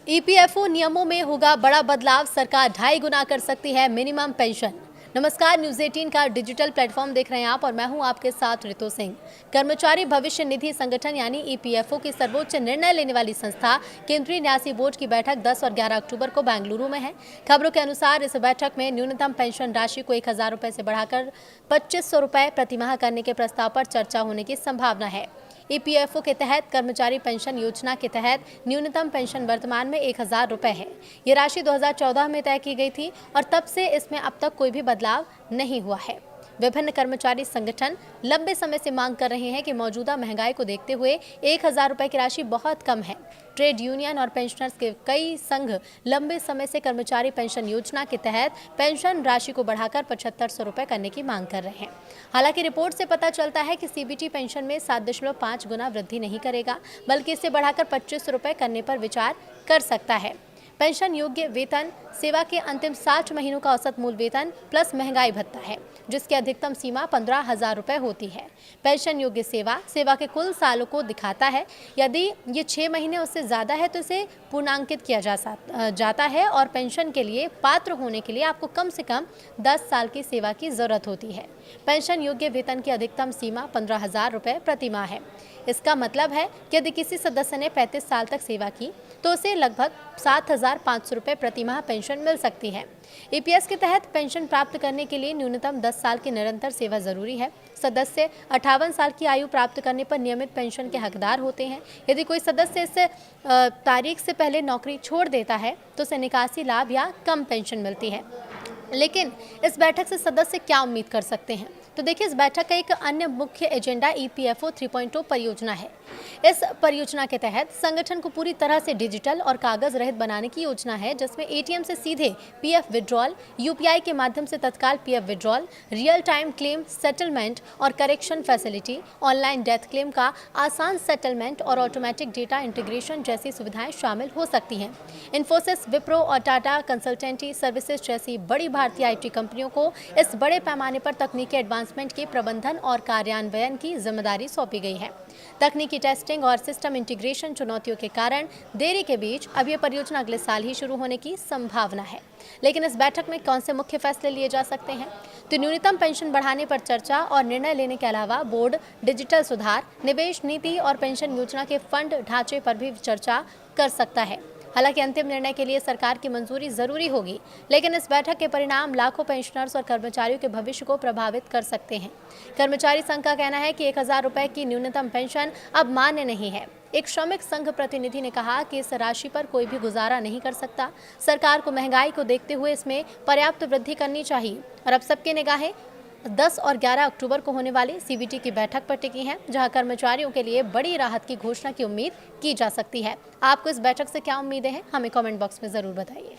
EPFO नियमों में होगा बड़ा बदलाव, सरकार 2.5 गुना कर सकती है मिनिमम पेंशन। नमस्कार, न्यूज 18 का डिजिटल प्लेटफॉर्म देख रहे हैं आप और मैं हूं आपके साथ रितु सिंह। कर्मचारी भविष्य निधि संगठन यानी ईपीएफओ की सर्वोच्च निर्णय लेने वाली संस्था केंद्रीय न्यासी बोर्ड की बैठक 10 और 11 अक्टूबर को बेंगलुरु में है। खबरों के अनुसार इस बैठक में न्यूनतम पेंशन राशि को 1,000 रुपए से बढ़ाकर 2,500 रुपए प्रतिमाह करने के प्रस्ताव पर चर्चा होने की संभावना है। ईपीएफओ के तहत कर्मचारी पेंशन योजना के तहत न्यूनतम पेंशन वर्तमान में 1,000 रुपए है। ये राशि 2014 में तय की गई थी और तब से इसमें अब तक कोई भी बदलाव नहीं हुआ है। विभिन्न कर्मचारी संगठन लंबे समय से मांग कर रहे हैं कि मौजूदा महंगाई को देखते हुए 1,000 रुपए की राशि बहुत कम है। ट्रेड यूनियन और पेंशनर्स के कई संघ लंबे समय से कर्मचारी पेंशन योजना के तहत पेंशन राशि को बढ़ाकर 7,500 रुपए करने की मांग कर रहे हैं। हालांकि रिपोर्ट से पता चलता है कि सीबीटी पेंशन में 7.5 गुना वृद्धि नहीं करेगा, बल्कि इसे बढ़ाकर 2,500 रुपए करने पर विचार कर सकता है। पेंशन योग्य वेतन सेवा के अंतिम 60 महीनों का औसत मूल वेतन प्लस महंगाई भत्ता है, जिसकी अधिकतम सीमा 15,000 रुपए होती है। पेंशन योग्य सेवा के कुल सालों को दिखाता है। यदि ये 6 महीने उससे ज़्यादा है तो इसे पूर्णांकित किया जाता है और पेंशन के लिए पात्र होने के लिए आपको कम से कम 10 साल की सेवा की ज़रूरत होती है। पेंशन योग्य वेतन की अधिकतम सीमा 15,000 रुपए प्रति माह है। इसका मतलब है कि यदि किसी सदस्य ने 35 साल तक सेवा की तो उसे लगभग 7,500 रुपए प्रति माह पेंशन मिल सकती है। ईपीएस के तहत पेंशन प्राप्त करने के लिए न्यूनतम 10 साल की निरंतर सेवा जरूरी है। सदस्य 58 साल की आयु प्राप्त करने पर नियमित पेंशन के हकदार होते हैं। यदि कोई सदस्य इस तारीख से पहले नौकरी छोड़ देता है तो उसे निकासी लाभ या कम पेंशन मिलती है। लेकिन इस बैठक से सदस्य क्या उम्मीद कर सकते हैं? तो देखिए, इस बैठक का एक अन्य मुख्य एजेंडा ईपीएफओ 3.0 परियोजना है। इस परियोजना के तहत संगठन को पूरी तरह से डिजिटल और कागज रहित बनाने की योजना है, जिसमें एटीएम से सीधे पीएफ विड्रॉल, यूपीआई के माध्यम से तत्काल PF withdrawal, real time claim settlement और correction facility, online death claim का आसान सेटलमेंट और ऑटोमेटिक डेटा इंटीग्रेशन जैसी सुविधाएं शामिल हो सकती हैं। इन्फोसिस, विप्रो और टाटा कंसल्टेंसी सर्विसेज जैसी बड़ी भारतीय आईटी कंपनियों को इस बड़े पैमाने पर तकनीकी एडवांसमेंट के प्रबंधन और कार्यान्वयन की जिम्मेदारी सौंपी गई है। तकनीकी टेस्टिंग और सिस्टम इंटीग्रेशन चुनौतियों के कारण देरी के बीच अब यह परियोजना अगले साल ही शुरू होने की संभावना है। लेकिन इस बैठक में कौन से मुख्य फैसले लिए जा सकते हैं? तो न्यूनतम पेंशन बढ़ाने पर चर्चा और निर्णय लेने के अलावा बोर्ड डिजिटल सुधार, निवेश नीति और पेंशन योजना के फंड ढांचे पर भी चर्चा कर सकता है। हालांकि अंतिम निर्णय के लिए सरकार की मंजूरी जरूरी होगी, लेकिन इस बैठक के परिणाम लाखों पेंशनर्स और कर्मचारियों के भविष्य को प्रभावित कर सकते हैं। कर्मचारी संघ का कहना है कि 1,000 रुपए की न्यूनतम पेंशन अब मान्य नहीं है। एक श्रमिक संघ प्रतिनिधि ने कहा कि इस राशि पर कोई भी गुजारा नहीं कर सकता। सरकार को महंगाई को देखते हुए इसमें पर्याप्त वृद्धि करनी चाहिए। और अब सबकी निगाहें 10 और 11 अक्टूबर को होने वाली सीबीटी की बैठक पर टिकी हैं, जहां कर्मचारियों के लिए बड़ी राहत की घोषणा की उम्मीद की जा सकती है। आपको इस बैठक से क्या उम्मीदें हैं? हमें कमेंट बॉक्स में ज़रूर बताइए।